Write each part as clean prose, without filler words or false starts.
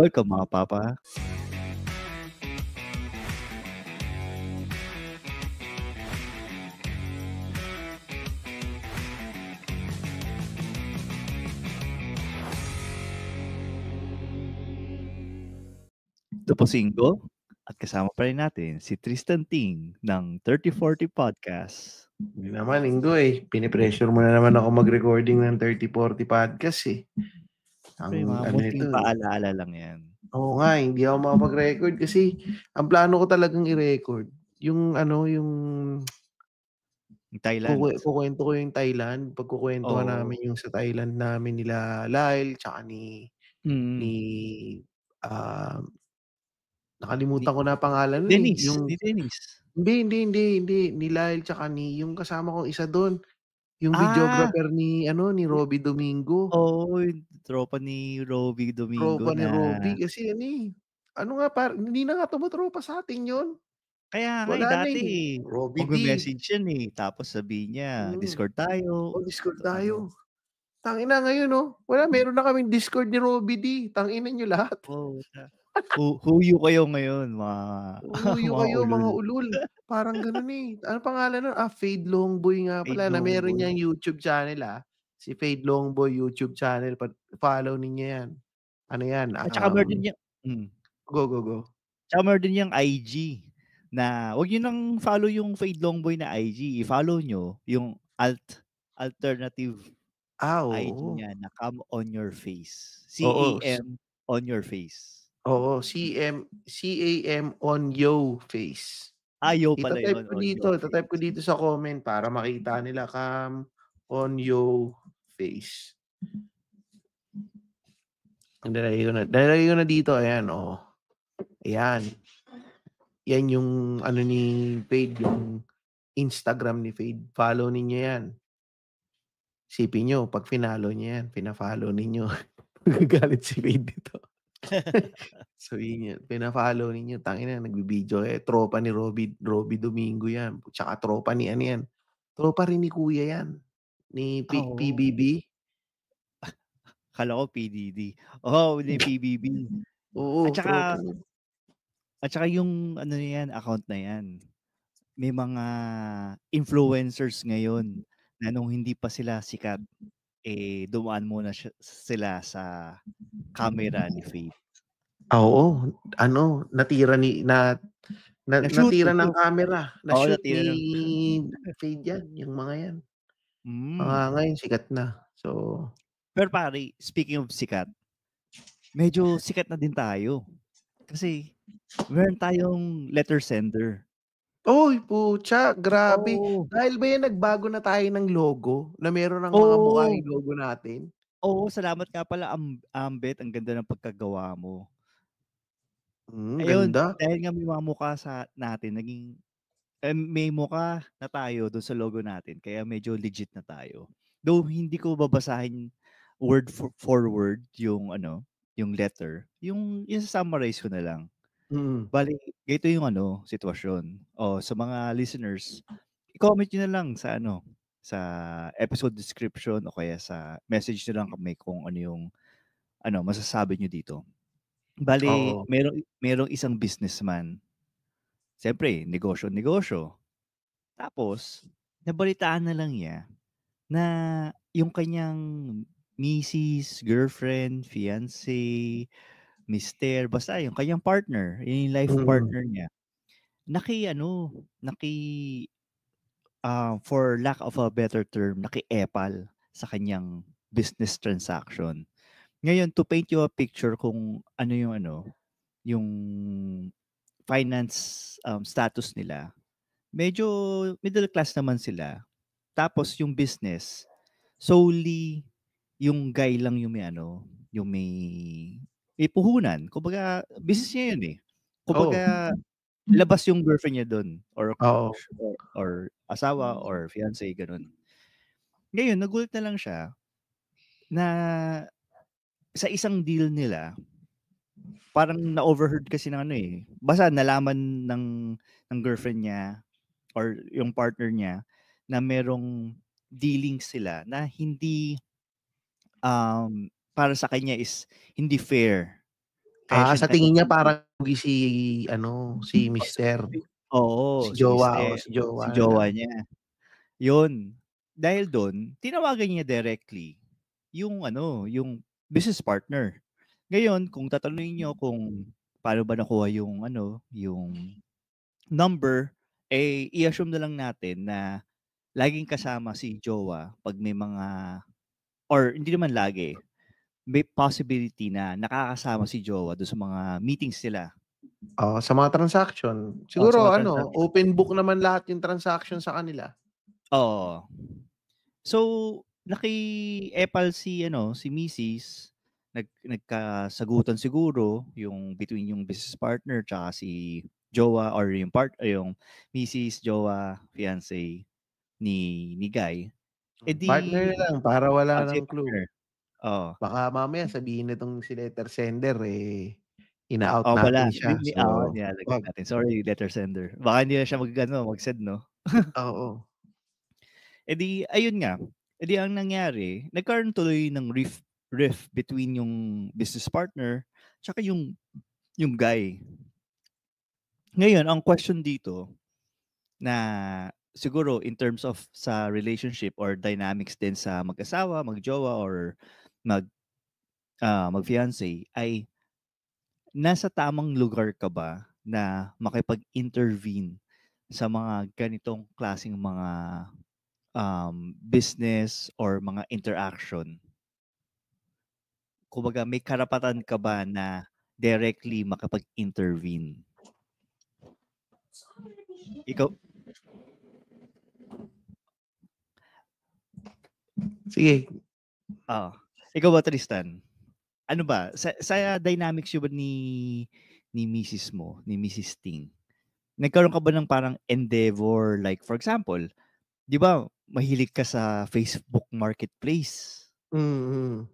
Welcome mga papa. Ito po si Ingo at kasama pa rin natin si Tristan Ting ng 3040 Podcast. Hindi naman, Ingo pinipressure mo na naman ako mag-recording ng 3040 podcast Pre, mga munting paalaala lang yan. Oo nga, hindi ako makapag-record kasi ang plano ko talagang i-record yung Thailand. kukwento ko yung Thailand. Pagkukwentuhan namin yung sa Thailand namin nila Lyle tsaka ni nakalimutan ko na pangalan nun Dennis. Yung Ni Dennis. Hindi. Ni Lyle tsaka ni yung kasama kong isa doon. Yung videographer ni Robby Domingo. Oo, yung tropa ni Robby Domingo Tropa ni Robby kasi hindi na nga tumotropa sa atin yun. Kaya nga Wala na dati Robby D. mag-message yan tapos sabihin niya, Discord tayo. Discord tayo. Tangina ngayon wala, meron na kaming Discord ni Robby D. Tangina nyo lahat. Huyo kayo ngayon, Huyo kayo, mga ulul. Parang ganun Ano pangalan nun? Fade Longboy nga pala, na meron niyang YouTube channel Si Fade Longboy YouTube channel. Follow ninyo yan. Ano yan? At saka meron din Go. Tsaka meron din yung IG na wag niyo nang follow yung Fade Longboy na IG. I-follow nyo yung alternative IG niya na Come On Your Face. CAM On Your Face. Oo, CAM On Yo Face. Yo pala yun. Tatype ko dito sa comment para makita nila Come On Yo Face. Nalagay ko na dito. Ayan, Ayan. Yan yung ni Fade, yung Instagram ni Fade. Follow ninyo yan. Sipin nyo, pag finalo nyo yan, pina-follow ninyo. Gagalit si Fade dito. So yun, pina-follow ninyo. Tangina, nagbibideo tropa ni Robby Domingo yan. Tsaka tropa ni yan. Tropa rin ni Kuya yan. Ni PBB. Kala ko PDD. Ni PBB. Oo, At saka yung account na yan. May mga influencers ngayon na nung hindi pa sila sikat, dumaan muna sila sa camera ni Fade. Oo, natira natira ng camera. Na-shoot ni Fade yan, yung mga yan. Ngayon sikat na. So, pero pare, speaking of sikat, medyo sikat na din tayo. Kasi meron tayong letter sender. Uy, putya, grabe. Dahil ba yan nagbago na tayo ng logo na meron ng mga mukha yung logo natin? Oo, salamat nga pala Ambet, ang ganda ng pagkagawa mo. Ayun, ganda. Dahil nga may mga mukha natin, may mukha na tayo doon sa logo natin, kaya medyo legit na tayo. Though hindi ko babasahin word for word yung yung letter, yung summarize ko na lang. Bali, ito yung sitwasyon. Sa mga listeners, i-comment nyo na lang sa sa episode description o kaya sa message nyo lang kami kung ano yung masasabi nyo dito. Bali, merong isang businessman. Siyempre, negosyo. Tapos, nabalitaan na lang niya na yung kanyang misis, girlfriend, fiancé, mister, basta yung kanyang partner, yung life partner niya, for lack of a better term, naki-epal sa kanyang business transaction. Ngayon, to paint you a picture kung ano yung finance status nila, medyo middle class naman sila. Tapos yung business, solely yung guy lang yung may puhunan. Kumbaga, business niya yun Kumbaga, labas yung girlfriend niya doon or asawa or fiancé, ganun. Ngayon, nagulat na lang siya na sa isang deal nila, parang na-overheard kasi ng basta nalaman ng girlfriend niya or yung partner niya na merong dealings sila na hindi para sa kanya is hindi fair. Kaya siya Sa tingin niya naka-engage. parang lugi si ano, si O sa mister. oo, Si si jowa, mister, si si jowa na lang. jowa niya. 'Yun, dahil dun tinawagan niya directly yung ano, yung business partner. Ngayon kung tatanungin niyo kung paano ba nakuha yung ano, yung number, eh, i-assume na lang natin na laging kasama si jowa 'pag may mga or hindi naman lagi, may possibility na nakakasama si jowa dun sa mga meetings nila. Oo, sa mga transaction. Oo, sa Siguro mga ano, transaction. open book naman lahat yung transaction sa kanila. Oo. So, naki-epal si ano, si misis, nagkasagutan siguro yung between yung business partner tsaka si jowa or yung misis, jowa, fiance ni guy. Eh, di Partner na lang para wala sige ng clue. partner, oo. Baka mamaya sabihin nitong si letter sender, eh, ina-out Oo pala, natin siya. oo, So, nilalagay 'wag. natin. Sorry, letter sender. Baka hindi na siya mag-ano, mag-send 'no? Oo. Eh, di ayun nga, eh, di ang nangyari, nagkaroon tuloy ng rift between yung business partner tsaka yung guy. Ngayon ang question dito na siguro in terms of sa relationship or dynamics din sa mag-asawa, mag-jowa or mag mag-fiance ay nasa tamang lugar ka ba na makipag-intervene sa mga ganitong klaseng mga, business or mga interaction? Kumbaga may karapatan ka ba na directly makapag-intervene? Ikaw Sige. oo. Ikaw ba Tristan, ano ba sa dynamics niyo ba ni misis mo, ni Mrs. Ting, nagkaroon ka ba ng parang endeavor like for example, 'di ba mahilig ka sa Facebook Marketplace? Mm.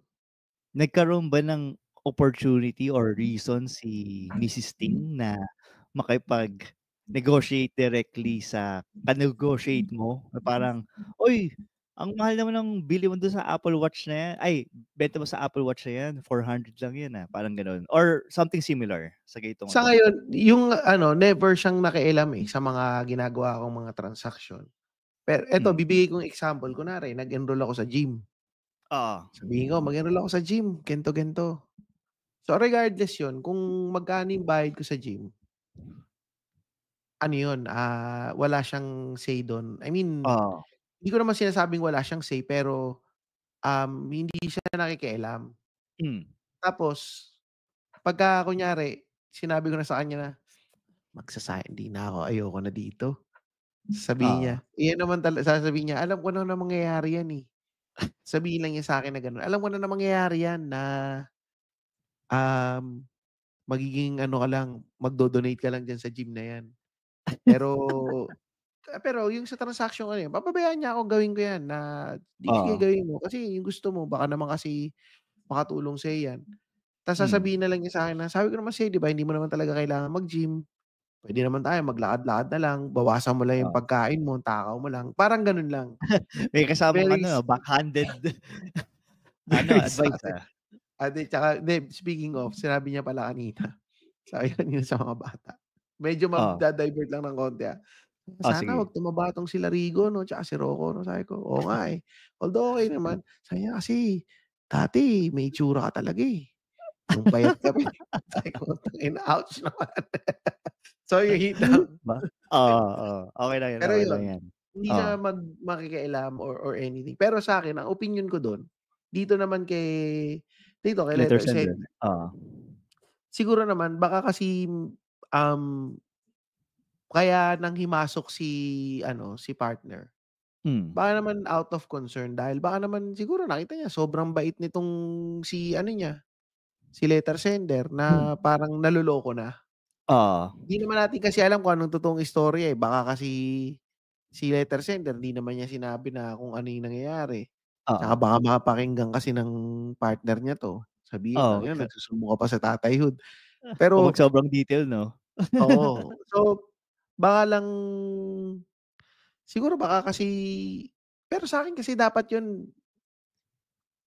Nagkaroon ba ng opportunity or reason si Mrs. Ting na makipag-negotiate directly sa ka-negotiate mo na parang, "Uy, ang mahal naman ng bili mo dun sa Apple Watch na yan ay benta mo sa Apple Watch na yan, 400 lang yan, parang gano'n or something similar sa ganitong Sa ano? ngayon, yung ano, never siyang nakialam, eh, sa mga ginagawa kong mga transaksyon. Pero eto, Hmm, bibigay kong example, kunwari nag-enroll ako sa gym. oo, Sabihin ko, mag-enroll ako sa gym, ganito, ganito. So, regardless yun kung magkano yung bayad ko sa gym, ano yun, wala siyang say dun. I mean, oo, hindi ko naman sinasabing wala siyang say, pero, hindi siya nakikialam. hmm, Tapos, pagka kunyari sinabi ko na sa kanya na, "Hindi na ako, ayoko na dito." Sasabihin niya, oo, iyan naman sasabihin niya, "Alam ko na na mangyayari yan, eh." Sabihin lang niya sa'kin na gano'n, "Alam ko na na mangyayari yan na, um, magiging ano ka lang, magdo-donate ka lang diyan sa gym na yan. Pero pero yung sa transaction ano, papabayaan niya akong gawin ko yan na, 'di sige oo, gawin mo kasi yung gusto mo baka naman kasi makatulong sa'yo yan." Ta's hmm, sasabihin na lang niya sa'kin na, "Sabi ko naman sa'yo 'di ba hindi mo naman talaga kailangan mag-gym, puwede naman tayo maglakad-lakad na lang, bawasan mo lang yung oo. pagkain mo, takaw mo lang." Parang gano'n lang. May kasamang Very ano, backhanded ano, very advice, sa'kin. 'Di tsaka hindi, speaking of, sinabi niya pala kanina, sabi kanina sa mga bata, medyo Oo, magda-divert lang ng konti, "Sana sige. 'wag tumaba 'tong sila Rigo 'no, tsaka si Rocco 'no." Sabi ko, "Oo nga, eh." Although okey naman, sabi niya, "Kasi dati may itsura ka talaga, eh, nung payat ka pa, eh." Sabi ko, "Tangina, ouch naman." So, yun lang. Ba oo, oo. Pero Okey lang yun, 'yan. hindi Oo, siya makikialam or anything. Pero sa'kin ang opinyon ko dun, dito naman dito kay letter letter sender, sender, oo. siguro naman baka kasi, kaya nang himasok si ano, si partner, Hmm, baka naman out of concern dahil baka naman siguro nakita niya sobrang bait nitong si ano niya, si letter sender na parang naloloko na. oo, Di naman natin kasi alam kung anong totoong istorya, eh, baka kasi si letter sender di naman niya sinabi na kung ano yung nangyayari. Tsaka oo. baka mapakinggan kasi ng partner niya 'to, sabihin, Oo, "Tangina nagsusumbong ka pa sa tatayhood." 'wag Pero sobrang detail 'no? oo, so baka lang siguro baka kasi pero sa'kin kasi dapat yun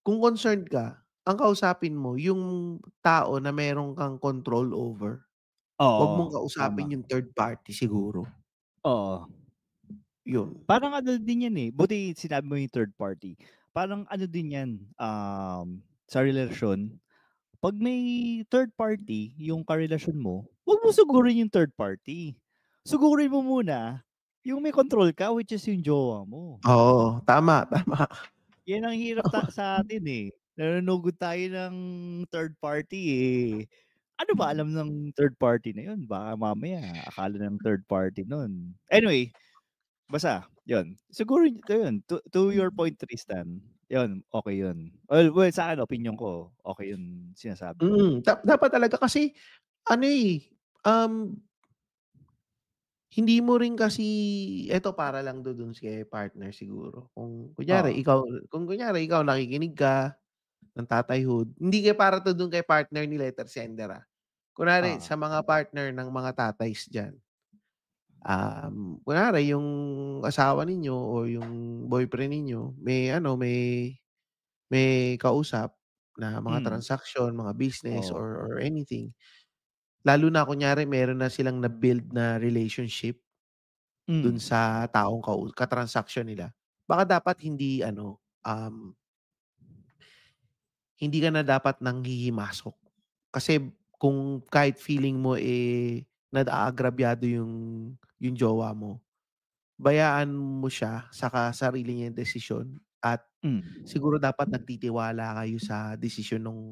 kung concerned ka, ang kausapin mo yung tao na meron kang control over. 'Wag mong Oo, tama. kausapin yung third party siguro, Oo. yun. Parang ano din 'yan, eh, buti sinabi mo yung third party. Parang ano din 'yan, sa relasyon, 'pag may third party yung karelasyon mo, 'wag mo sugurin yung third party. Sugurin mo muna yung may control ka, which is yung jowa mo. Oo, tama, tama. 'Yan ang hirap sa atin, eh, nanunugod tayo ng third party, eh. Ano ba alam ng third party na yun, baka mamaya akala ng third party nun anyway, basta yun. Siguro yun, to your point, Tristan, yun, okey yun. Well, sa'kin opinyon ko, okey yung sinasabi mo. Dapat talaga kasi ano, eh, um, hindi mo rin kasi eto para lang dun kay partner siguro. Oo, Kung kunyari ikaw nakikinig ka ng tatayhood, hindi kaya para 'to dun kay partner ni letter sender, Kunwari oo, sa mga partner ng mga tatays diyan, kunwari yung asawa ninyo o yung boyfriend ninyo may kausap na mga hmm, transaksyon, mga business oo, or anything, lalo na kunyari meron na silang na-build na relationship dun hmm, sa taong ka-transaction nila, baka dapat hindi ka na dapat nanghihimasok. Kasi kung kahit feeling mo, nag-aagrabyado yung jowa mo, bayaan mo siya sa sarili niyang desisyon at hmm, siguro dapat nagtitiwala kayo sa desisyon nung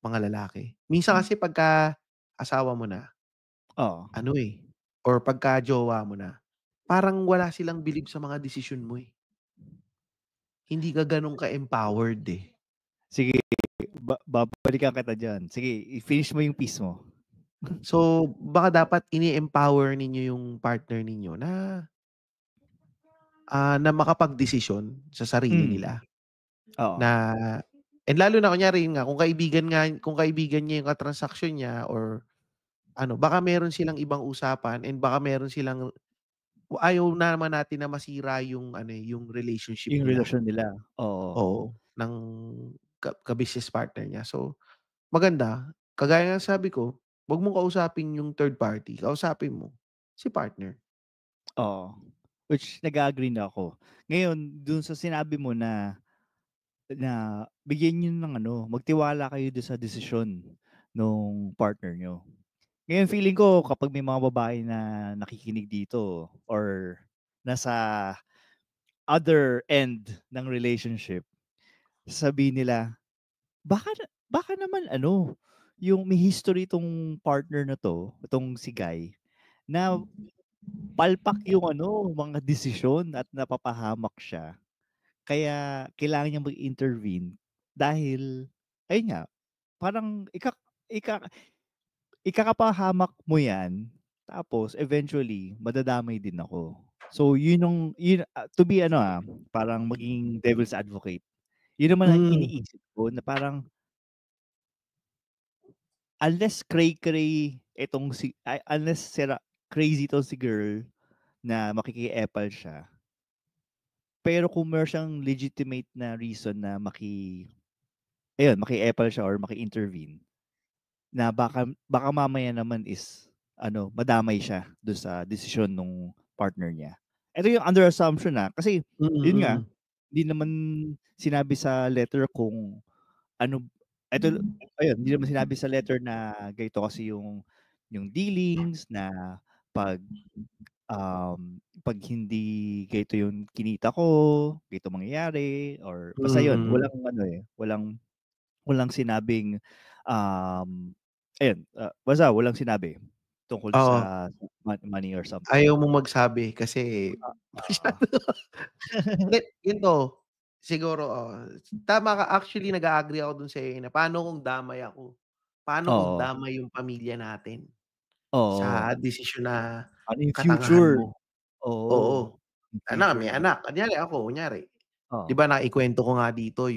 mga lalaki. Minsan hmm, kasi pagka asawa mo na, oo. ano, or pagka jowa mo na, parang wala silang bilib sa mga desisyon mo, eh. Hindi ka gano'n ka-empowered, eh. Sige, babalikan kita diyan. Sige, i-finish mo yung piece mo. So, baka dapat ini-empower ninyo yung partner ninyo na makapagdesisyon sa sarili Hmm, nila oo, na and lalo na kunyari yun nga, kung kaibigan niya yung ka-transaction niya or ano, baka meron silang ibang usapan and baka meron silang ayaw naman natin na masira yung yung relationship yung nila, relasyon nila, oo. oo, ng ka-business partner niya. So, maganda, kagaya ng sabi ko, 'wag mong kausapin yung third party, kausapin mo si partner. Oo, which nag-a-agree na ako. Ngayon dun sa sinabi mo na na bigyan niyo ng ano, magtiwala kayo dun sa desisyon nung partner niyo. Ngayon feeling ko kapag may mga babae na nakikinig dito or nasa other end ng relationship, sasabihin nila, baka naman ano, yung may history 'tong partner na 'to, itong si Guy, na palpak yung ano, mga desisyon at napapahamak siya. Kaya kailangan niyang mag-intervene dahil ayun nga, parang ika ikakapahamak mo 'yan, tapos eventually madadamay din ako. So to be ano, parang maging devil's advocate, yun naman ang Hmm, iniisip ko na parang unless cray-cray unless crazy 'tong si girl na makiki-epal siya, pero kung meron siyang legitimate na reason na ayun, maki-epal siya or maki-intervene, na baka mamaya naman is ano, madamay siya dun sa desisyon nung partner niya. Ito yung under assumption, kasi yun nga, mm. hindi naman sinabi sa letter kung ano eto ayun, hindi naman sinabi sa letter na ganito kasi yung dealings na 'pag, 'pag hindi ganito yung kinita ko, ganito mangyayari or basta yun, Mm. walang ano, walang sinabing, um, ayun, basta walang sinabi tungkol Oo, sa money or something. ayaw mong magsabi kasi Oo. masyado hindi, ganito, siguro, tama ka actually nag-a-agree ako dun sa'yo na paano kung damay ako? Paano kung Oo, damay yung pamilya natin oo. sa desisyon na Ano yung katangahan future? mo? Oo, Oo, yung may future natin. anak, kunyari, 'di Oo, ba naikwento ko nga dito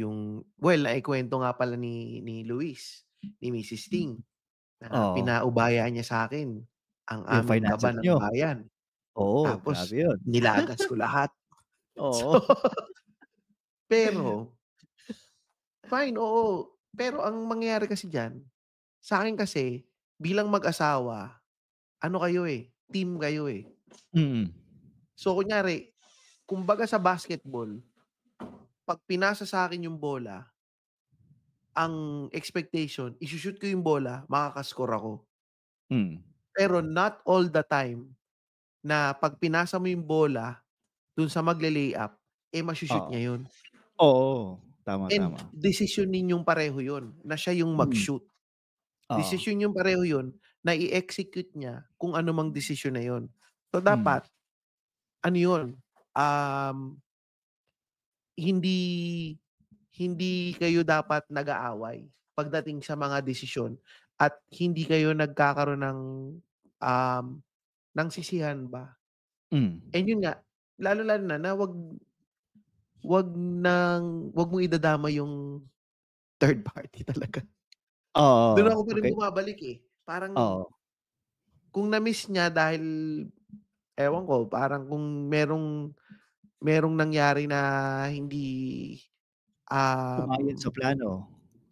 naikwento nga pala ni Luis, ni Mrs. Ting, na oo. pinaubaya niya sa'kin ang Yung aming kaba finances ng niyo? bayan. Oo, Tapos grabe yun. nilagas ko lahat. So, Oo. pero fine, oo, Pero ang mangyayari kasi diyan, sa'kin kasi bilang mag-asawa, ano kayo, eh, team kayo, eh. Mm. So kunyari, kumbaga sa basketball, 'pag pinasa sa'kin yung bola, ang expectation ishi-shoot ko yung bola, makaka-score ako. Hmm. Pero not all the time na 'pag pinasa mo yung bola dun sa magle-layup, eh, masho-shoot Oo. niya yun. Oo. Tama, And tama. desisyon ninyong pareho yun na siya yung Mm. mag-shoot. Oo. Desisyon niyong pareho yun na i-execute niya kung ano mang desisyon na yun. So Hmm. dapat ano yun, hindi hindi kayo dapat nag-aaway pagdating sa mga desisyon at hindi kayo nagkakaroon ng sisihan ba. Hmm. And yun nga, lalo-lalo na 'wag mong idadama yung third party talaga. Dun Oo. ako pa rin Okey. bumabalik, eh. Parang Oo. kung na-miss niya dahil ewan ko, parang kung merong nangyari na hindi, Umayon um, sa plano.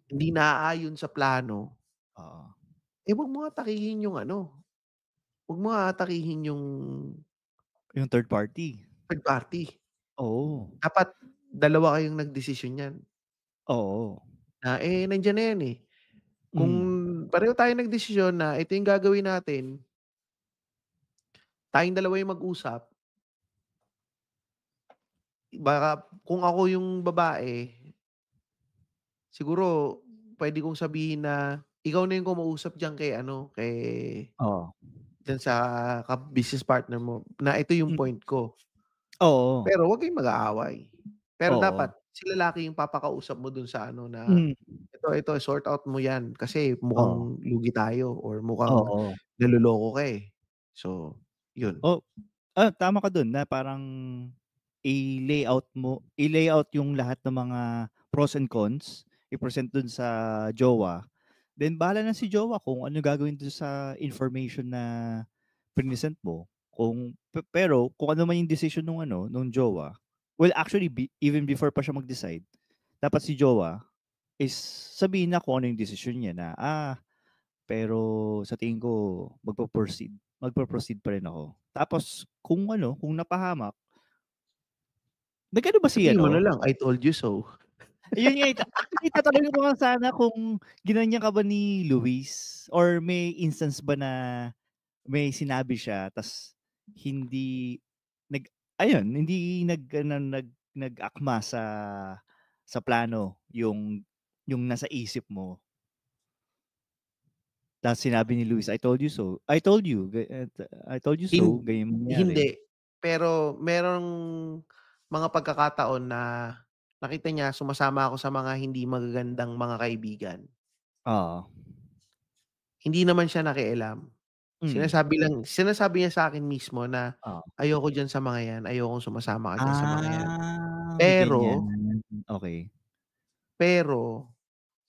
hindi naaayon sa plano, Oo. eh, 'wag mo atakihin yung ano, 'wag mo atakihin yung Yung third party. third party. Oo. Dapat dalawa kayong nagdesisyon niyan Oo. na, eh, nandiyan na yan, eh. Kung Hmm. pareho tayong nagdesisyon na ito yung gagawin natin, tayong dalawa yung mag-usap, baka kung ako yung babae, siguro puwede kong sabihin na, ikaw na yung kumausap diyan kay ano, Oo. diyan sa business partner mo na ito yung Mm. point ko. Oo. Pero huwag kayong mag-aaway. Pero Oo. dapat si lalaki yung papakausap mo dun sa ano na, Hmm. "Ito sort out mo 'yan kasi Oo. mukhang lugi tayo or mukhang Oo. naloloko ka, eh." So, yun. Oh, tama ka dun na parang i-layout yung lahat ng mga pros and cons, i-present dun sa jowa, then bahala na si jowa kung ano gagawin dun sa information na present mo. Pero kung ano man yung decision nung jowa, well actually even before pa siya mag-decide, dapat si jowa is sabihin na kung ano yung decision niya na, pero sa tingin ko magpo-proceed pa rin ako. Tapos kung napahamak, nag-ano ba si Sabihin mo na ano, lang, "I told you so." ayun nga, actually tatanungin ko nga sana kung ginanyan ka ba ni Luis or may instance ba na may sinabi siya ta's hindi nag hindi nag-ano, nag-akma sa plano yung nasa isip mo. Ta's sinabi ni Luis, I told you, I told you so, ganyan mangyari. Hindi, pero merong mga pagkakataon na nakita niya sumasama ako sa mga hindi magagandang mga kaibigan. Oo. Hindi naman siya nakialam. Mm. Sinasabi niya sa'kin mismo na, Oo. "Ayoko diyan sa mga 'yan, ayokong sumasama ka diyan sa mga 'yan." May ganyan. Pero, Okey. pero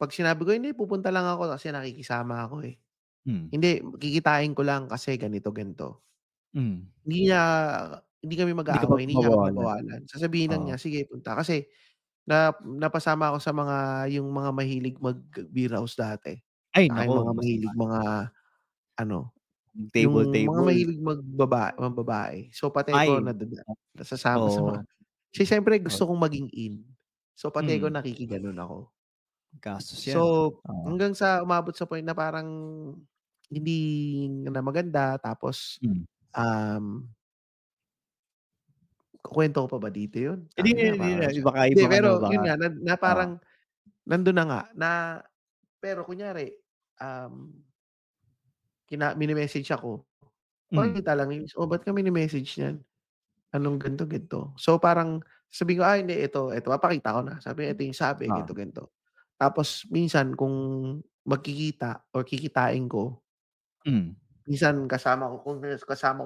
'pag sinabi ko, "Hindi, pupunta lang ako kasi nakikisama ako, eh. Hmm. Hindi, kikitain ko lang kasi ganito, ganito." Hmm. Hindi niya hindi kami Hindi ka mag-aaway, hindi niya ako pagbabawalan. babawalan. Sasabihin lang Oo. niya, "Sige, punta." Kasi napasama ako sa yung mga mahilig mag-beer house dati. Ay Tsaka naku, yung mga masama mahilig mga ano, yung mga table. mahilig mambabae. So, patay ko Ay, nasasama sa mga oo. kasi siyempre Oh, gusto kong maging in. So, patay ko mm. nakikigano'n ako. Gastos So, 'yan. Oo. hanggang sa umabot sa point na parang hindi na maganda tapos, Hmm. um, kukuwento ko pa ba dito 'yun? Hindi, Sayang na hindi para na siya baka hindi, ibang ano, pero baka 'yun nga na oo. parang nandun na nga na pero kunyari, um, mini-message ako, Hmm. pakikita lang yun, "Oh, ba't ka mini-message niyan? Anong ganito, ganito?" So, parang sasabihin ko, hindi ito papakita ko na, sabi ito yung sabi Oo. ganito, ganito. Tapos minsan kung magkikita or kikitain ko, Hmm. minsan kung kasama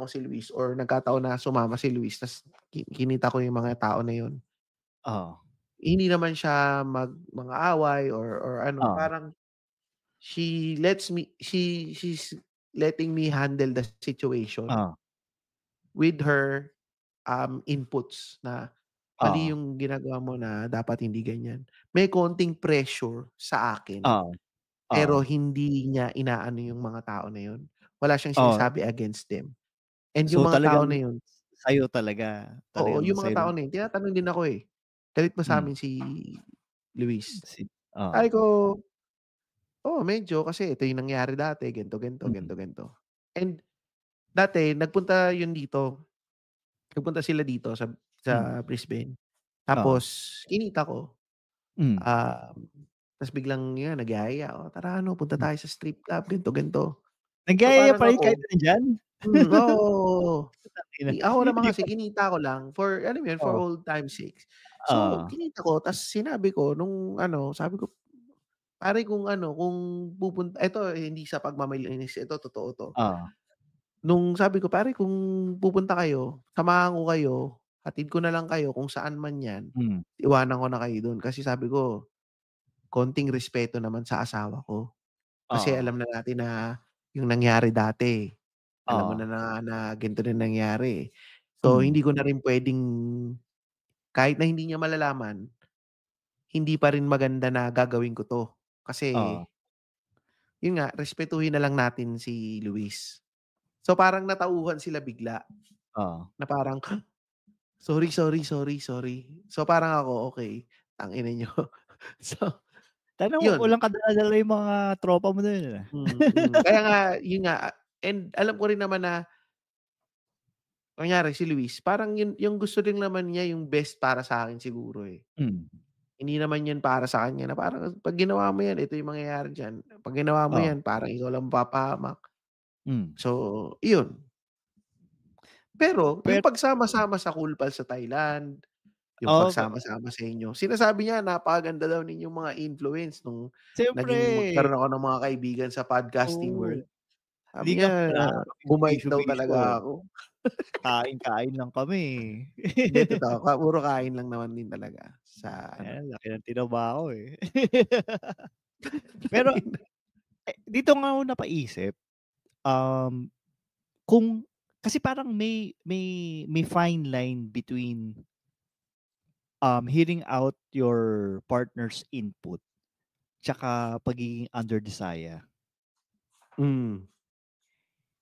ko si Luis or nagkataon na sumama si Luis ta's kinita ko yung mga tao na yun, Oo. hindi naman siya mga away or ano, Oo. parang she's letting me handle the situation Oo. with her inputs na, mali Oo, yung ginagawa mo na dapat hindi ganyan. May konting pressure sa akin, oo, oo, pero hindi niya inaano yung mga tao na yun. Wala siyang oo. sinasabi against them. And yung So, mga tao na talagang yun, sa'yo talaga, oo, talagang yung mga sa'yo tao lang na yun tinatanong din ako, eh, "Galit ba hmm, sa'min si Luis?" oo, Sabi ko, "Oo, medyo kasi ito yung nangyari dati, ganito, ganito, mm, ganito, ganito." And dati nagpunta sila dito hmm, sa Brisbane. oo, Tapos kinita ko, hmm, um, ta's biglang yun nagyaya, "Oh, tara ano, punta hmm. tayo sa strip club, ganito, ganito." So, Nagyayaya parang pa rin kahit ako, nandiyan? oo. Tangina, Ako naman hindi kasi ko kinita ko lang for alam mo yun, for oo, old time's sake. So, oo, kinita ko ta's sinabi ko nung ano, sabi ko, "Pare kung ano, kung eto hindi sa pagmamalinis, ito totoo 'to." oo, Nung sabi ko, "Pare kung pupunta kayo, samahan ko kayo, hatid ko na lang kayo kung saan man 'yan, hmm, iwanan ko na kayo dun." Kasi sabi ko, konting respeto naman sa asawa ko. Kasi oo, alam na natin na yung nangyari dati, alam mo oo, na ganito na nangyari, eh. So, hmm, hindi ko na rin puwedeng kahit na hindi niya malalaman, hindi pa rin maganda na gagawin ko 'to. Kasi oo, yun nga, respetuhin na lang natin si Luis. So, parang natauhan sila bigla oo. na parang, "Sorry, sorry, sorry, sorry." So, parang ako, okey, tangina niyo. So, Sana yun, walang kadala-dala yung mga tropa mo dun, kaya nga yun nga and alam ko rin naman na kunyari si Luis parang yun yung gusto din naman niya yung best para sa'kin siguro, eh. hmm, Hindi naman yun para sa kanya na parang, "'Pag ginawa mo yan, ito yung mangyayari diyan. 'Pag ginawa mo oo, yan, parang ikaw lang mapapahamak." hmm. So, iyon. Pero yung Pero pagsama-sama sa Cool Pals sa Thailand, yung oo, pagsama-sama sa inyo, sinasabi niya napakaganda daw ninyong mga influence nung siyempre, naging magkaroon ako ng mga kaibigan sa podcasting world. oo, hindi Sabi ka niya, wala ka kaming bumait daw bisyo-bisyo, talaga ako. kain-kain lang kami. Hindi, totoo, puro kain lang naman din talaga sa ano. Ayan, laki ng tinaba ko, eh. Pero, dito nga ako napaisip, um, kung kasi parang may fine line between, hearing out your partner's input tsaka pagiging under the saya. Hmm.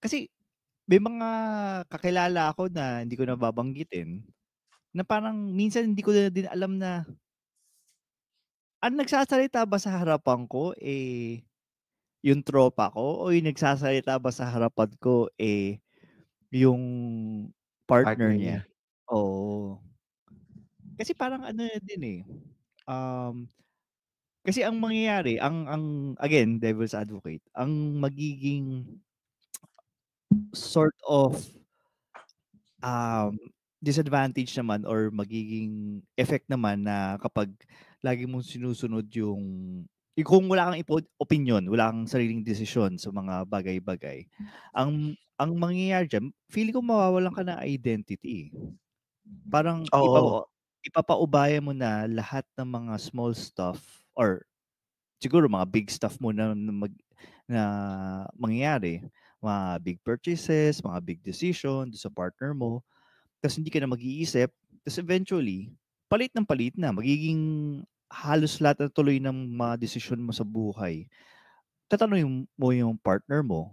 Kasi may mga kakilala ako na hindi ko na babanggitin, na parang minsan hindi ko na din alam na ang nagsasalita ba sa harapan ko, yung tropa ko o yung nagsasalita ba sa harapan ko, yung partner Partner niya. niya. Oo. Kasi parang ano na din, um, kasi ang mangyayari ang again, devil's advocate, ang magiging sort of, um, disadvantage naman or magiging effect naman na kapag lagi mong sinusunod kung wala kang opinyon, wala kang sariling desisyon sa mga bagay-bagay, ang mangyayari diyan, feeling ko mawawalan ka ng identity, eh. Parang Oo. ipapaubaya mo na lahat ng mga small stuff or siguro mga big stuff muna na mangyayari, mga big purchases, mga big decision dun sa partner mo, ta's hindi ka na mag-iisip, ta's eventually palit na, magiging halos lahat na tuloy ng mga desisyon mo sa buhay, tatanungin mo yung partner mo.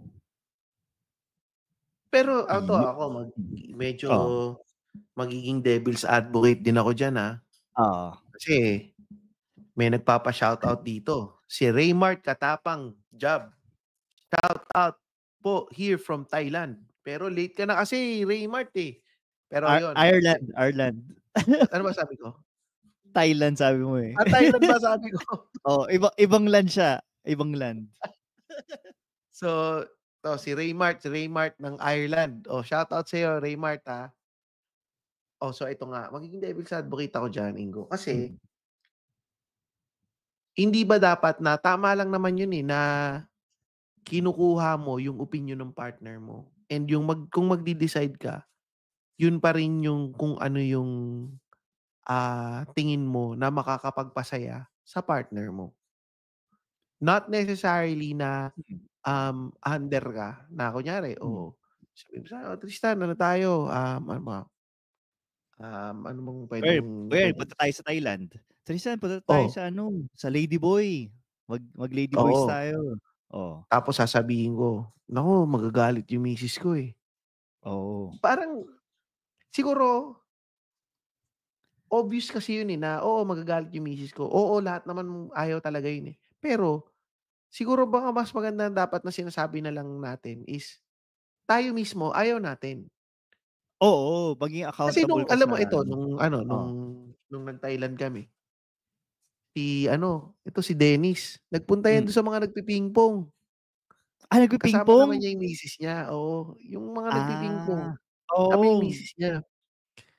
Pero Yu ako mm. medyo Oo, magiging devil's advocate din ako diyan, oo. Kasi may nagpapa-shoutout dito, si Raymart Katapang Job. Shoutout po here from Thailand. Pero late ka na kasi Raymart, eh. Pero ayun, Ireland, Ireland. ano ba sabi ko? Thailand sabi mo, eh. Thailand ba sabi ko? Oo, ibang land siya, ibang land. So, 'to si Raymart ng Ireland. Oh, shoutout sa'yo Raymart, Oh, so ito nga, magiging devil's advocate ako diyan, Ingo. Kasi Hmm, hindi ba dapat na tama lang naman yun, na kinukuha mo yung opinyon ng partner mo and yung kung magde-decide ka, yun pa rin yung kung ano yung, tingin mo na makakapagpasaya sa partner mo. Not necessarily na, hmm, under ka na kunyari, hmm, sabihin mo sa "Oh, Tristan ano tayo, ano ba?" Ano bang Or kunyari puwedeng punta tayo sa Thailand. Minsan punta tayo oh, sa ano, sa Ladyboy. Mag-Ladyboys oo. tayo. Oh, Tapos sasabihin ko, "Naku, magagalit yung misis ko, eh." oo. Parang siguro obvious kasi yun, eh, na oo, magagalit yung misis ko. Oo, lahat naman ayaw talaga yun, eh. Pero siguro baka mas maganda dapat na sinasabi na lang natin is tayo mismo ayaw natin. Oo, maging Kasi accountable nung ka alam sa mo ito, ano, nung oh. nag-Thailand kami, si ano, ito si Dennis, nagpunta yan dun Hmm. sa mga nagpipingpong. Kasama Nagpi-pingpong? naman niya yung misis niya, oo. Yung mga nagpipingpong, Ah, kami yung oo. misis niya.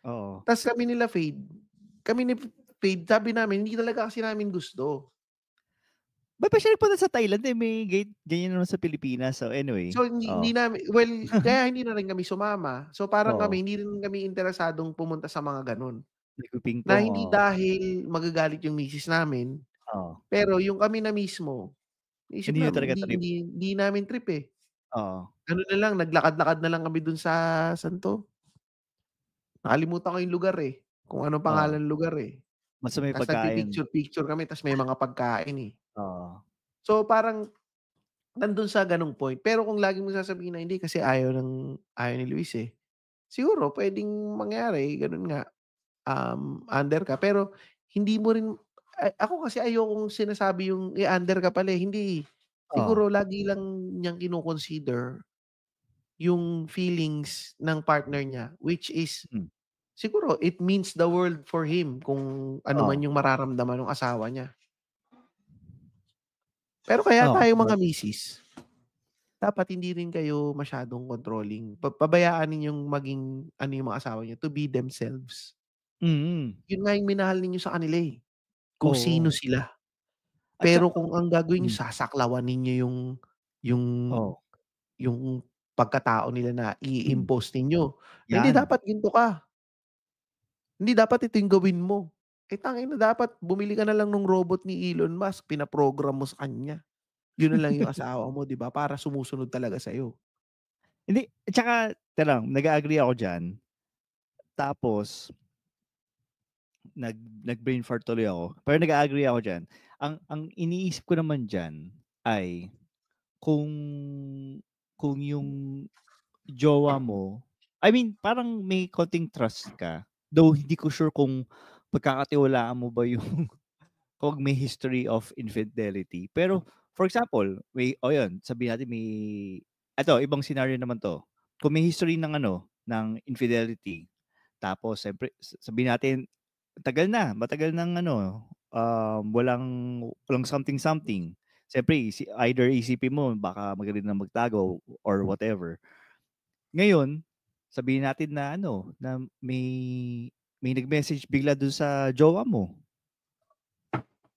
Oo. Tas kami ni Fade sabi namin hindi talaga kasi namin gusto. Ba't pa siya nagpunta sa Thailand, eh, may ganyan naman sa Pilipinas. So anyway, So hindi oh. namin well, kaya hindi na rin kami sumama. So parang Oo, kami hindi rin kami interesadong pumunta sa mga gano'n. Na nagpi-pingpong, hindi oo. dahil magagalit yung misis namin, Oo. pero yung kami na mismo, naisip Hindi niyo namin talaga hindi trip? hindi hindi namin trip, eh. Oo. Ano na lang, naglakad-lakad na lang kami dun sa saan 'to, nakalimutan ko yung lugar, eh, kung anong Oo. pangalan ng lugar, eh. Basta may Tas pagkain. nagpi-picture-picture kami tas may mga pagkain, eh. Oo. So parang nandun sa gano'ng point. Pero kung lagi mong sasabihin na, "Hindi kasi ayaw ni Luis, eh." Siguro puwedeng mangyari gano'n nga, under ka pero hindi mo rin ako kasi ayokong sinasabi yung i-under ka pala, eh, hindi, eh. Oo. Siguro lagi lang niyang kino-consider yung feelings ng partner niya, which is Hmm. siguro it means the world for him kung ano man Oo. yung mararamdaman nung asawa niya. Pero kaya Oo, tayong mga sabagay. misis, dapat hindi rin kayo masyadong controlling. Pabayaan ninyong maging ano yung mga asawa niyo, to be themselves. Mm. Yun nga yung minahal ninyo sa kanila, eh, kung sino Oo. sila. At Pero saka kung ang gagawin niyo hmm, sasaklawan ninyo yung oo. yung pagkatao nila na Hmm, i-impose ninyo, na hindi 'yan. dapat ganito ka, hindi dapat ito yung gawin mo. Eh, tangina dapat bumili ka na lang nung robot ni Elon Musk, pina-program mo sa kanya. Yun na lang yung asawa mo, 'di ba, para sumusunod talaga sa'yo. Hindi, at saka teka lang, nag-a-agree ako diyan. Tapos nag-brain fart tuloy ako, pero nag-a-agree ako diyan. Ang iniisip ko naman diyan ay kung yung jowa mo, I mean parang may konting trust ka, though hindi ko sure kung pagkakatiwalaan mo ba yung kung may history of infidelity. Pero for example, may o yun, sabihin natin may eto ibang scenario naman 'to. Kung may history ng ano, ng infidelity, tapos siyempre sabihin natin matagal ng ano, walang something. Siyempre either isipin mo baka magaling na magtago or whatever. Ngayon, sabihin natin na ano, na may nag-message bigla dun sa jowa mo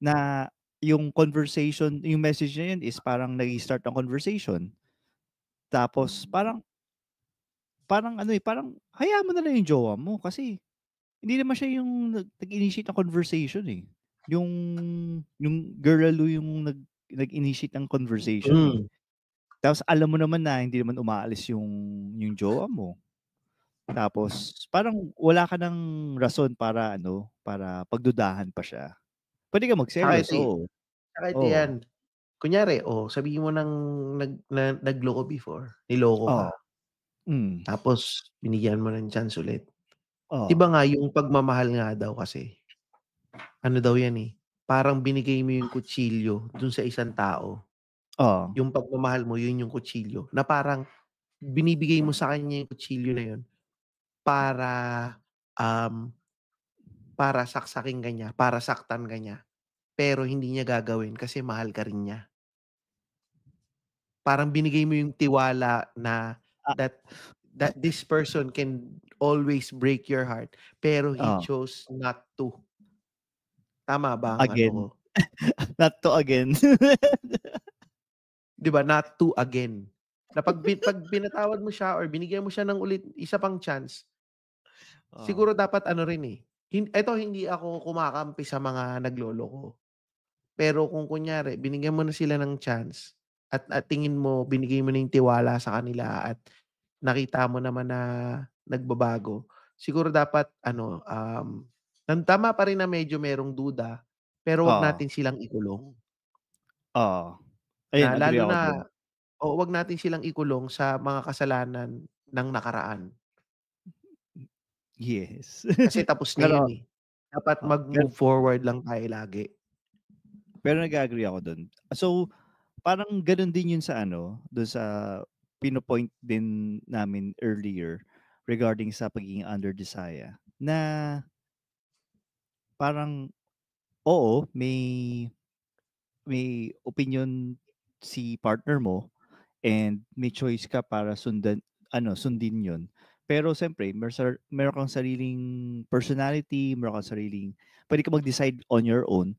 na yung message na yun is parang nag-i-start ng conversation. Tapos parang parang ano, eh, parang hayaan mo na lang yung jowa mo kasi hindi naman siya yung nag-initiate ng conversation, eh. Yung girl lalo yung nag-initiate ng conversation, eh. Hmm. Tapos alam mo naman na hindi naman umaalis yung jowa mo. Tapos parang wala ka ng rason para ano, para pagdudahan pa siya. Puwede kang Tsaka magselos, ito, eh, oo. tsaka ito Oo. yan, kunyari, sabihin mo ng nagloko before, niloko ka, Oo. Hmm. tapos binigyan mo ng chance ulit. 'Di Oo. ba nga yung pagmamahal nga daw kasi, ano daw yan, eh, parang binigay mo yung kutsilyo dun sa isang tao, Oo. yung pagmamahal mo yun yung kutsilyo, na parang binibigay mo sa kanya yung kutsilyo na yun para, um, para saksakin ka niya, para saktan ka niya, pero hindi niya gagawin kasi mahal ka rin niya. Parang binigay mo yung tiwala na Ah, that that this person can always break your heart, pero he oo. chose not to. Tama ba ang ano ko? Again. Not to again. 'Di ba, not to again. Na 'pag pinatawad mo siya or binigyan mo siya ng isa pang chance, Oo. siguro dapat ano rin, eh, eto hindi ako kumakampi sa mga nagloloko. Pero kung kunyari binigyan mo na sila ng chance at tingin mo binigay mo na yung tiwala sa kanila at nakita mo naman na nagbabago, siguro dapat ano, tama pa rin na medyo merong duda, pero 'wag Oo, natin silang ikulong. oo. Na Ayun, agree lalo ako na dun. oo, 'wag natin silang ikulong sa mga kasalanan ng nakaraan. Yes. Kasi tapos na yun, Pero eh. Dapat pero mag-move forward lang tayo lagi. nag-a-agree ako dun. So, parang gano'n din 'yun sa ano, dun sa pino-point din namin earlier regarding sa pagiging under Disaya, na parang oo, may opinyon si partner mo and may choice ka para sundin 'yun. Pero siyempre meron kang sariling personality, meron kang sariling puwede ka mag-decide on your own,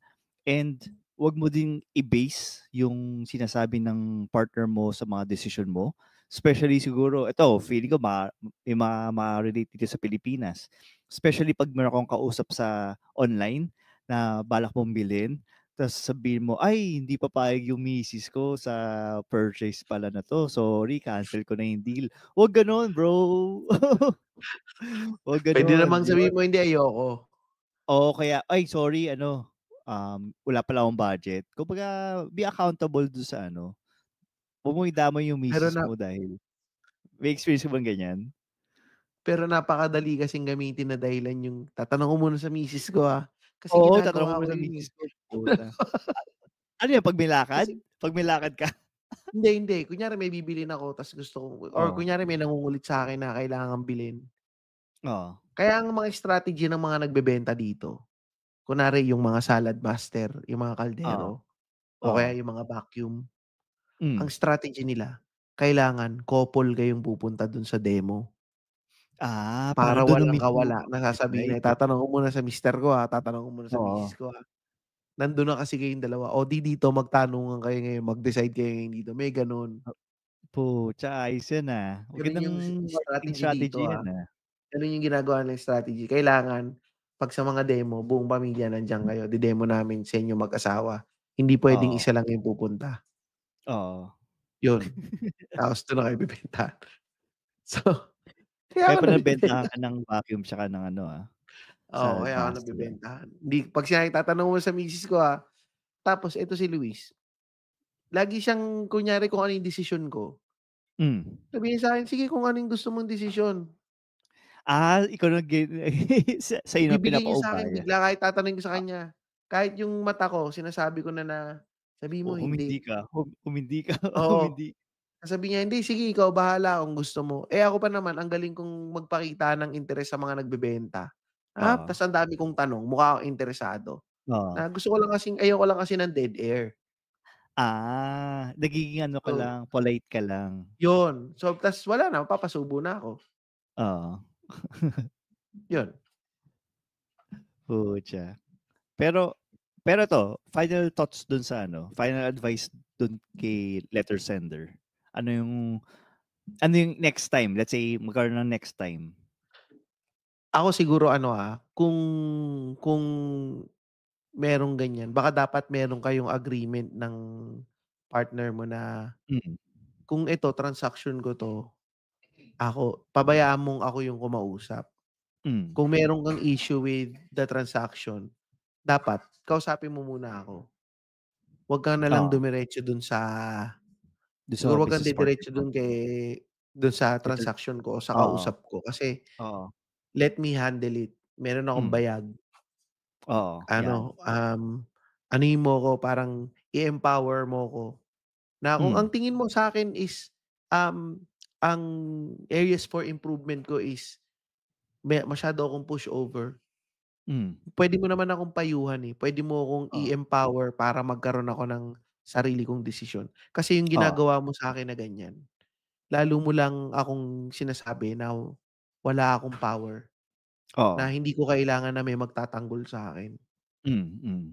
and 'wag mo ding i-base yung sinasabi ng partner mo sa mga desisyon mo. Especially siguro ito, feeling ko may ma-relate dito sa Pilipinas. Especially 'pag meron kang kausap sa online na balak mong bilhin, tas sabihin mo, "Ay, hindi papayag yung misis ko sa purchase pala na 'to. Sorry, cancel ko na yung deal." Wag gano'n, bro. Wag Puwede gano'n, namang 'di ba? sabihin mo, "Hindi, ayoko." Oo, kaya, "Ay, sorry ano, wala pala akong budget." Kumbaga, be accountable dun sa ano, wag mong idamay yung Pero misis na mo dahil may experience ka bang ganyan? pero napakadali kasing gamitin na dahilan yung, "Tatanong ko muna sa misis ko, kasi Oo, tatanungin mo ginagawa ko muna sa yun, eh." misis ko, puta. Ano yan, 'pag may lakad? Kasi 'Pag may lakad ka? hindi. Kunyari may bibilhin ako ta's gusto ko or Oo, kunyari may nangungulit sa'kin na kailangang bilhin. oo, Kaya ang mga strategy ng mga nagbebenta dito, kunwari yung mga salad master, yung mga oo, kaldero, o oo. kaya yung mga vacuum, ang Hmm. strategy nila, kailangan couple kayong pupunta dun sa demo. Para Para dun na walang mismo kawala na sasabihin na, decide. "Itatanong ko muna sa mister ko, tatanong ko muna sa Oo. misis ko, Nandun na kasi kayong dalawa, o di dito magtanungan kayo ngayon, mag-decide kayo ngayon dito." May gano'n. Pucha, ayos yan, Gano'n Magandang yung marketing strategy dito, strategy yan, Gano'n yung ginagawa nilang strategy. Kailangan 'pag sa mga demo, buong pamilya nandiyan kayo, de-demo namin sa inyong mag-asawa. Hindi puwedeng Oo, isa lang yung pupunta, oo. yun. Tapos dun na kayo bebentahan. So, kaya Kaya ako pala nabentahan nabebenta. ka ng vacuum tsaka ng ano, Oo, Salad kaya ako Master, nabebentahan. Hindi 'pag sinabi, "Tatanungin mo sa misis ko, tapos eto si Luis, lagi siyang kunyari kung ano yung desisyon ko, Hmm. sabihin sa'kin, "Sige, kung ano yung gusto mong desisyon." Ikaw sa'yo na Ibibigay niya sa'kin pinapaubaya. bigla kahit tatanungin ko sa Ah, kanya. Kahit yung mata ko sinasabi ko na sabihin o mo humindi hindi. ka, humindi ka, Oo, humindi. sasabihin niya, "Hindi, sige ikaw bahala kung gusto mo." Eh, ako pa naman ang galing kong magpakita ng interes sa mga nagbebenta. Oo, Ta's ang dami kong tanong, mukha akong interesado. oo. Na gusto ko lang kasing ayoko lang kasi ng dead air. Nagiging ano ka So, lang, polite ka lang. yun. So, ta's wala na, mapapasubo na ako, Oo. yun. Pucha. Pero pero 'to, final thoughts dun sa final advice dun kay letter sender. Ano yung ano yung next time? Let's say magkaroon ng next time. Ako siguro ano, kung merong ganyan, baka dapat meron kayong agreement ng partner mo na, Mm, kung ito transaction ko 'to, pabayaan mong ako yung kumausap. hmm, Kung meron kang issue with the transaction, dapat kausapin mo muna ako. Wag ka na lang oo, dumiretso dun sa dun sa siguro wag kang business partner didiretso mo. dun sa Letter transaction ko o sa Oo, kausap ko kasi oo, let me handle it. Meron akong hmm, bayag. oo, 'yan. Ano, anuhin mo ko, parang i-empower mo ko na kung ang Hmm, tingin mo sa'kin is, ang areas for improvement ko is masyado akong pushover, hmm, puwede mo naman akong payuhan, puwede mo akong oo, i-empower para magkaroon ako ng sarili kong desisyon. Kasi yung oo, ginagawa mo sa'kin na ganyan, lalo mo lang akong sinasabi na wala akong power, na oo, hindi ko kailangan na may magtatanggol sa'kin hmm,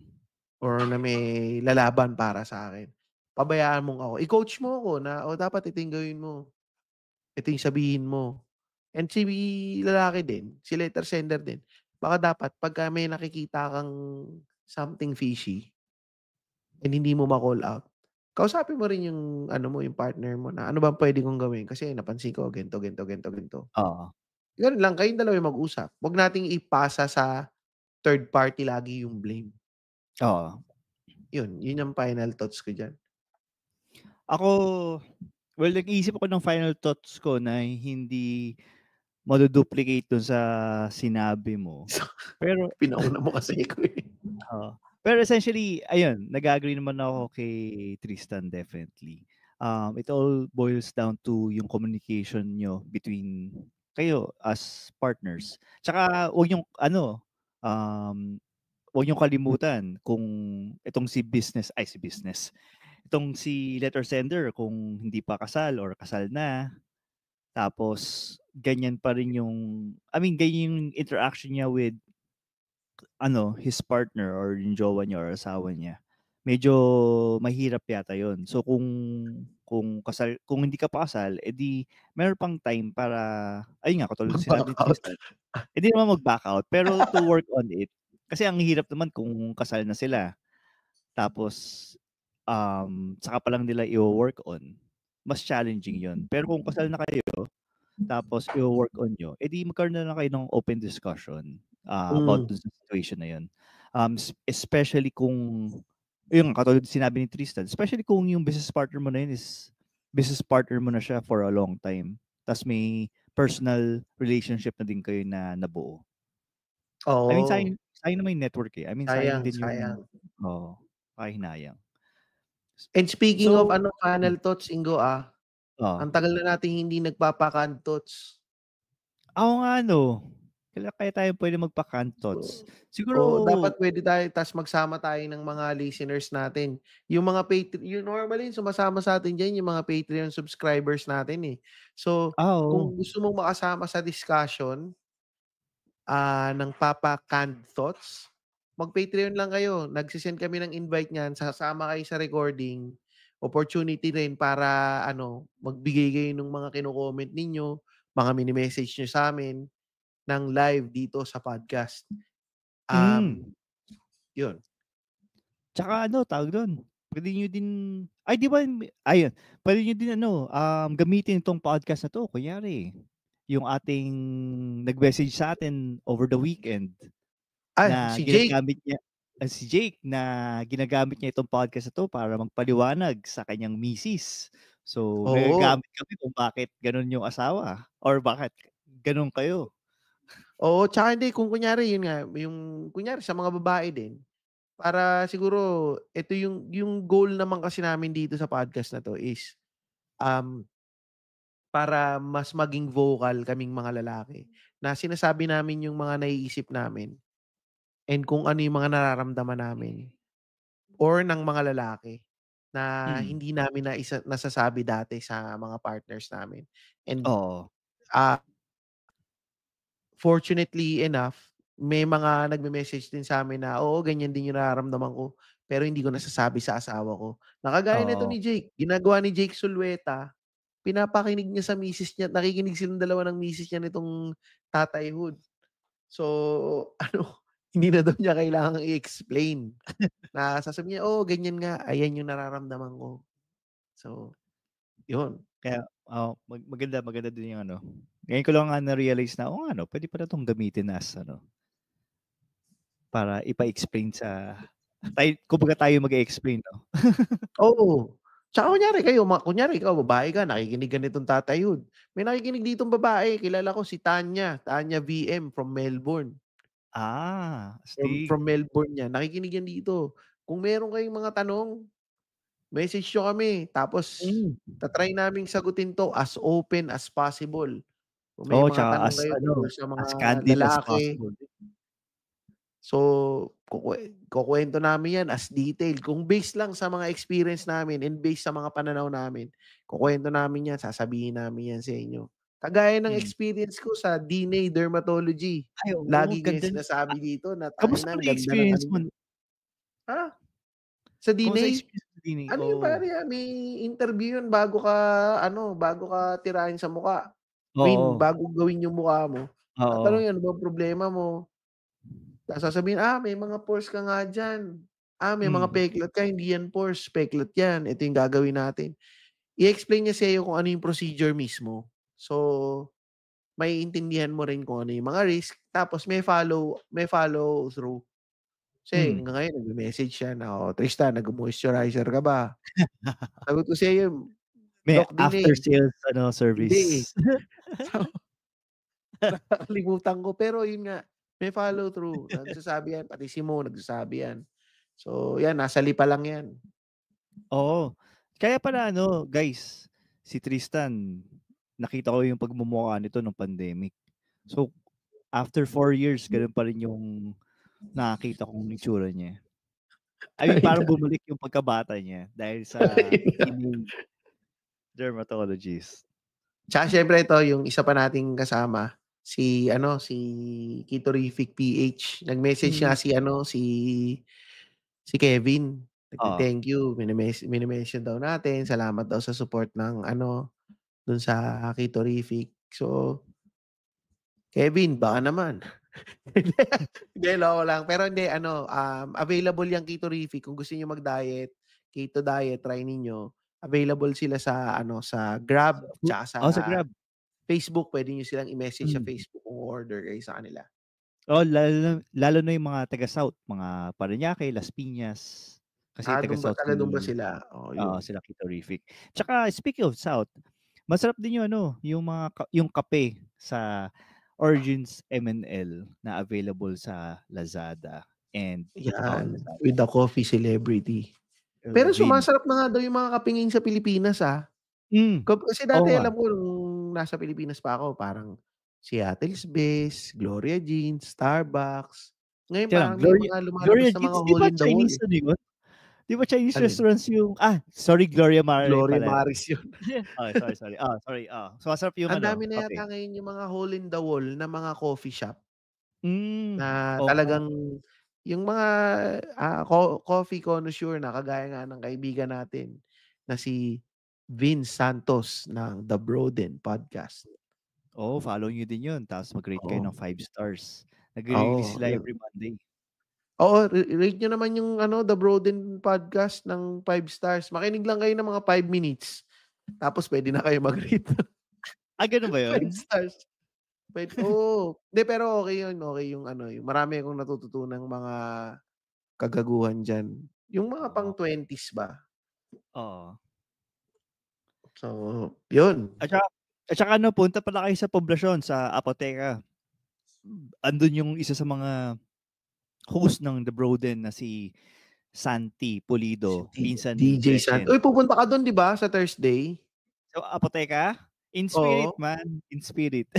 or na may lalaban para sa'kin. Pabayaan mong ako, i-coach mo ako na, "O dapat ito yung gawin mo, ito yung sabihin mo." And si lalaki din, si letter sender din, baka dapat pagka may nakikita kang something fishy and hindi mo ma-call out, kausapin mo rin yung ano mo, yung partner mo na, "Ano bang puwede kong gawin kasi napansin ko ganito, ganito, ganito, ganito." oo. Gano'n lang, kayong dalawa yung mag-usap. Huwag nating ipasa sa third party lagi yung blame. Oo. Yun yung final thoughts ko diyan. Ako, well, nag-iisip ako ng final thoughts ko na hindi mado-duplicate dun sa sinabi mo. So, Pero pinauna mo kasi ko, eh. oo. Pero essentially, ayun, nag-a-agree naman ako kay Tristan definitely. It all boils down to yung communication niyo between kayo as partners. Tsaka huwag niyong ano, um, huwag niyong kalimutan kung itong si business, itong si letter sender kung hindi pa kasal or kasal na, tapos ganyan pa rin yung, I mean, ganyan yung interaction niya with his partner or yung jowa niya or asawa niya. Medyo mahirap yata yun. So kung hindi ka pa kasal, edi meron pang time para, ayun nga, katulad ng Mag-back sinabi ni out. Tristan, hindi naman mag-back out, pero to work on it. Kasi ang hirap naman kung kasal na sila, tapos, saka pa lang nila i-wo-work on, mas challenging yun. Pero kung kasal na kayo, tapos i-wo-work on niyo, edi magkaroon na lang kayo ng open discussion, about Hmm, dun sa situation na yun. Especially kung yun nga, katulad sinabi ni Tristan, especially kung yung business partner mo na yun is business partner mo na siya for a long time, ta's may personal relationship na din kayo na nabuo. I mean, oo. sayang sayang naman yung network, eh. I mean, sayang Sayang, din yung sayang. oo, kahinayang. And speaking of So final hmm, thoughts, Ingo, oo. ang tagal na nating hindi nagpapa-canned thoughts. Oo nga 'no, kailan kaya tayo puwede magpa-cantots? So, Siguro oo, dapat puwede tayo ta's magsama tayo ng mga listeners natin. Yung normally sumasama sa'tin diyan yung mga Patreon subscribers natin, eh. So, oo. kung gusto mong makasama sa discussion, ng Papa Canned Thoughts, mag-Patreon lang kayo. Kami ng invite niyan, sasama kayo sa recording. Opportunity rin para magbigay kayo ng mga kino-comment ninyo, mga mini-message niyo sa'min ng live dito sa podcast. Um, Hmm, 'Yun. tsaka tawag dun, puwede niyo din, ay 'di ba ayun, puwede niyo din gamitin 'tong podcast na 'to, kunyari yung ating nag-message sa'tin over the weekend na Si Jake, ginagamit niya, si Jake, na ginagamit niya itong podcast na 'to para magpaliwanag sa kanyang misis. So, oo. nagagamit kami kung bakit gano'n yung asawa or bakit gano'n kayo. Oo, tsaka hindi kung kunyari yun nga, yung kunyari sa mga babae din, para siguro ito yung goal naman kasi namin dito sa podcast na 'to is, um, para mas maging vocal kaming mga lalaki, na sinasabi namin yung mga naiisip namin and kung ano yung mga nararamdaman namin or ng mga lalaki na Mm, hindi namin nasasabi dati sa mga partners namin. And, oo. ah fortunately enough, may mga nagme-message din sa'min na, "Oo, ganyan din yung nararamdaman ko, pero hindi ko nasasabi sa asawa ko." Na kagaya nito Oo. ni Jake, ginagawa ni Jake Sulweta, pinapakinig niya sa misis niya, nakikinig silang dalawa ng misis niya nitong tatayhood. So, ano, hindi na daw niya kailangang i-explain na sasabihin niya, "Oo, ganyan nga, ayan yung nararamdaman ko." So, yun. Kaya maganda maganda din yung ngayon ko lang nga na-realize na, oo nga puwede pala 'tong gamitin as para ipa-explain sa kumbaga tayo mag-e-explain 'no? Oo. Tsaka kunyari ikaw babae ka nakikinig ka nitong Tatayhood, may nakikinig ditong babae kilala ko si Tanya, Tanya VM from Melbourne. Astig. From Melbourne yan, nakikinig yan dito. Kung meron kayong mga tanong, message niyo kami tapos Hmm. ta-try naming sagutin 'to as open as possible. Kung may Oo, mga tsaka tanong kayo tungkol sa as mga candid as lalaki. possible. So, kukuwento namin 'yan as detailed. Kung based lang sa mga experience namin and based sa mga pananaw namin, kukuwento namin 'yan, sasabihin namin 'yan sa inyo. Kagaya ng Hmm. experience ko sa DNA Dermatology. Ay, oo, Lagi ko 'yang ganda sinasabi dito na, kamusta "Tangina, naman ang yung ganda ng experience ano mo? niya." Ha? Sa Kamusta DNA? experience mo din, eh? Ano 'yun Oo. pare, may interview 'yun bago ka tirahin sa mukha. Oo, Bago gawin yung mukha mo, oo. tatanungin, "Ano bang problema mo?" Tapos sasabihin, "May mga pores ka nga diyan. May mga Hmm. peklat ka, hindi yan pores, peklat yan. Ito yung gagawin natin." I-explain niya sa'yo kung ano yung procedure mismo. So, maiintindihan mo rin kung ano yung mga risk, tapos may follow through. Kasi Hmm. hanggang ngayon nagme-message siya na, "Oh, Tristan, nag-moisturizer ka ba?" Sagot ko sa iyo, May "Doc din, after eh." sales Hindi, eh. service. So, nakakalimutan ko, pero yun nga, may follow through. Nagsasabi yan, pati si Mo nagsasabi yan. So, yan, nasa lipa lang yan. Oo. Kaya pala guys, si Tristan, nakita ko yung pagmumukha nito nung pandemic. So, after 4 years, gano'n pa rin yung nakakita kong itsura niya. I mean, parang bumalik yung pagkabata niya dahil sa ining dermatologist. Tsaka siyempre ito, yung isa pa nating kasama, si Kitorific PH. Nag-message nga Mm. si Kevin. Oo. Nagte-thank you, mini-mention daw natin, salamat daw sa support ng dun sa Kitorific. So, Kevin, baka naman. Hindi, loko lang. Pero hindi, available yang Kitorific kung gusto niyo mag-diet, keto diet, try ninyo. Available sila sa Grab, tsaka sa Sa Grab. Facebook. Puwede niyo silang i-message sa Hmm. Facebook kung order kayo sa kanila. Lalo na yung mga taga-South, mga Parañaque, Las Piñas. Kasi taga-South Dun ba sila? Oo, yun. sila Kitorific. Tsaka speaking of South, masarap din yung yung mga yung kape sa Origins MNL na available sa Lazada and Yan, Lazada. with the coffee celebrity. Pero Vin. sumasarap na nga daw yung mga kape ngayon sa Pilipinas, Hmm. Kasi Oo dati nga. alam ko nung nasa Pilipinas pa ako, parang Seattle's Best, Gloria Jeans, Starbucks. Ngayon Teka lang, parang may mga lumalabas Gloria na mga Jeans, 'di hole ba in the wall, Chinese eh. yun? 'Di ba Chinese Alin? restaurants yung sorry, Gloria Mare Gloria pala. Maris yun. Sorry. Sorry. So masarap yung Ang dami na kape. yata ngayon yung mga hole in the wall na mga coffee shop Hmm. na Oo nga. talagang yung mga, coffee connoisseur na kagaya nga ng kaibigan natin na si Vince Santos ng The Broden Podcast. Oo, follow niyo din yun tapos mag-rate kayo Oo. ng 5 stars. Nagre-release Oo, sila yun. every Monday. Oo, rate niyo naman yung The Broden Podcast ng 5 stars. Makinig lang kayo ng mga 5 minutes, tapos puwede na kayo mag-rate ng Gano'n ba 5 yun? stars. Oo. Hindi, pero okey yun, okey yung yung marami akong natututunang mga kagaguhan diyan. Yung mga Oo. pang-20s ba. Oo. So, yun. At saka punta pala kayo sa poblasyon, sa Apoteka. Andun yung isa sa mga host ng The Broden na si Santi Si Pulido, pinsan ni DJ Sant Gretchen. uy, pupunta ka dun 'di ba sa Thursday? So, Apoteka? In spirit Oo. man, in spirit.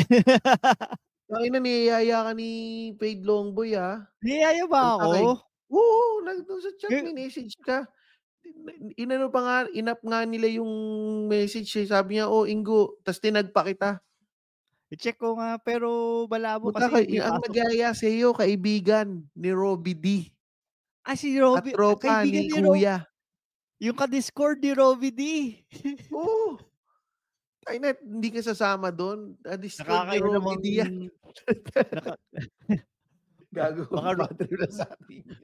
Tangina, niyayaya ka ni Fade Longboy, Niyaya ba punta ako? ka, eh. Oo, nandun sa chat Ga minessage ka. Inano pa nga, inap nga nila yung message, eh, sabi niya, "Oh, Ingo," ta's tinag pa kita. i-check ko nga pero malabo Punta kasi may ang pasok. nagyaya sa'yo kaibigan ni Robby D Si at Robby, tropa ni kaibigan ni Kuya. yung ka-Discord ni Robby D. Oo, tangina, hindi ka sasama dun, Discord ni Nakakaya Robby namang D yan. naka Gago, baka bad trip na sa'tin yan.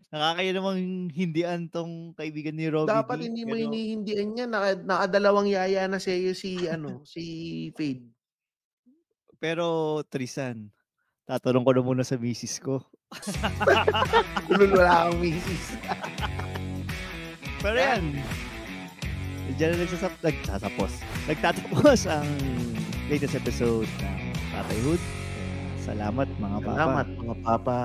nakakaya namang hindian 'tong kaibigan ni Robby Dapat D, hindi mo pero hinihindian yan, nakadalawang yaya na sa'yo si Fade. pero Tristan, tatanong ko na muna sa misis ko. Ulul, wala kang misis. Pero Yan. yan, diyan na nagtatapos ang latest episode ng Tatayhood. Salamat mga papa. Salamat mga papa.